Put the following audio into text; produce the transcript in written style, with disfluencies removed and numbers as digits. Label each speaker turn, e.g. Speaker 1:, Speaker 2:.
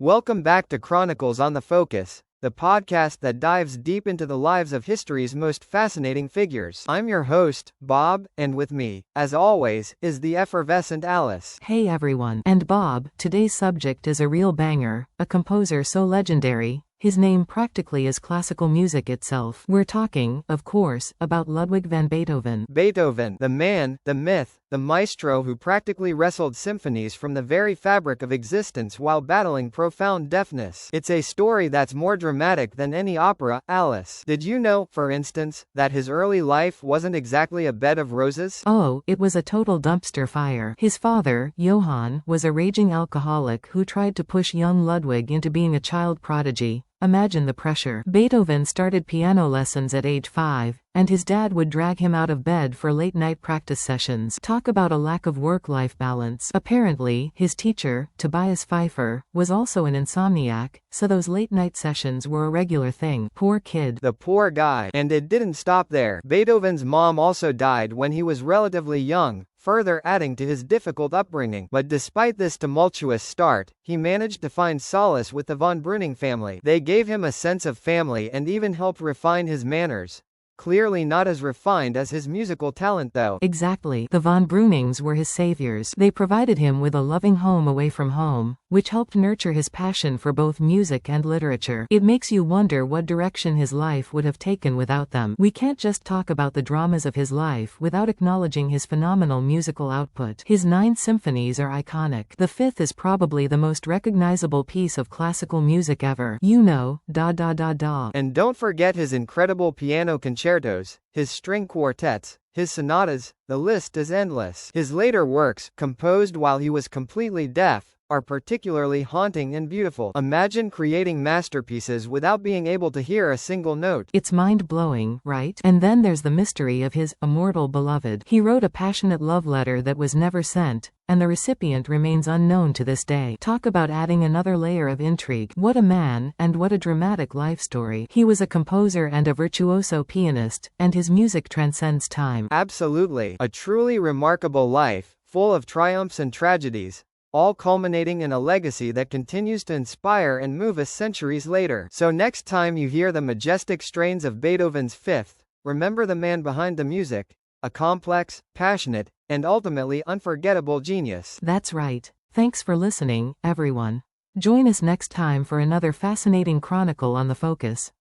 Speaker 1: Welcome back to Chronicles on the Focus, the podcast that dives deep into the lives of history's most fascinating figures. I'm your host, Bob, and with me, as always, is the effervescent Alice.
Speaker 2: Hey everyone. And Bob, today's subject is a real banger, a composer so legendary, his name practically is classical music itself. We're talking, of course, about Ludwig van Beethoven.
Speaker 1: Beethoven, the man, the myth, the maestro who practically wrestled symphonies from the very fabric of existence while battling profound deafness. It's a story that's more dramatic than any opera. Alice, did you know, for instance, that his early life wasn't exactly a bed of roses?
Speaker 2: Oh, it was a total dumpster fire. His father, Johann, was a raging alcoholic who tried to push young Ludwig into being a child prodigy. Imagine the pressure. Beethoven started piano lessons at age 5, and his dad would drag him out of bed for late-night practice sessions. Talk about a lack of work-life balance. Apparently, his teacher, Tobias Pfeiffer, was also an insomniac, so those late-night sessions were a regular thing. Poor kid.
Speaker 1: The poor guy. And it didn't stop there. Beethoven's mom also died when he was relatively young, further adding to his difficult upbringing. But despite this tumultuous start, he managed to find solace with the von Breuning family. They gave him a sense of family and even helped refine his manners. Clearly not as refined as his musical talent though.
Speaker 2: Exactly. The von Breunings were his saviors. They provided him with a loving home away from home, which helped nurture his passion for both music and literature. It makes you wonder what direction his life would have taken without them. We can't just talk about the dramas of his life without acknowledging his phenomenal musical output. His 9 symphonies are iconic. The 5th is probably the most recognizable piece of classical music ever. You know, da da da da.
Speaker 1: And don't forget his incredible piano concertos, his string quartets, his sonatas. The list is endless. His later works, composed while he was completely deaf, are particularly haunting and beautiful. Imagine creating masterpieces without being able to hear a single note.
Speaker 2: It's mind-blowing, right? And then there's the mystery of his immortal beloved. He wrote a passionate love letter that was never sent, and the recipient remains unknown to this day. Talk about adding another layer of intrigue. What a man, and what a dramatic life story. He was a composer and a virtuoso pianist, and his music transcends time.
Speaker 1: Absolutely. A truly remarkable life, full of triumphs and tragedies, all culminating in a legacy that continues to inspire and move us centuries later. So next time you hear the majestic strains of Beethoven's 5th, remember the man behind the music, a complex, passionate, and ultimately unforgettable genius.
Speaker 2: That's right. Thanks for listening, everyone. Join us next time for another fascinating chronicle on the Focus.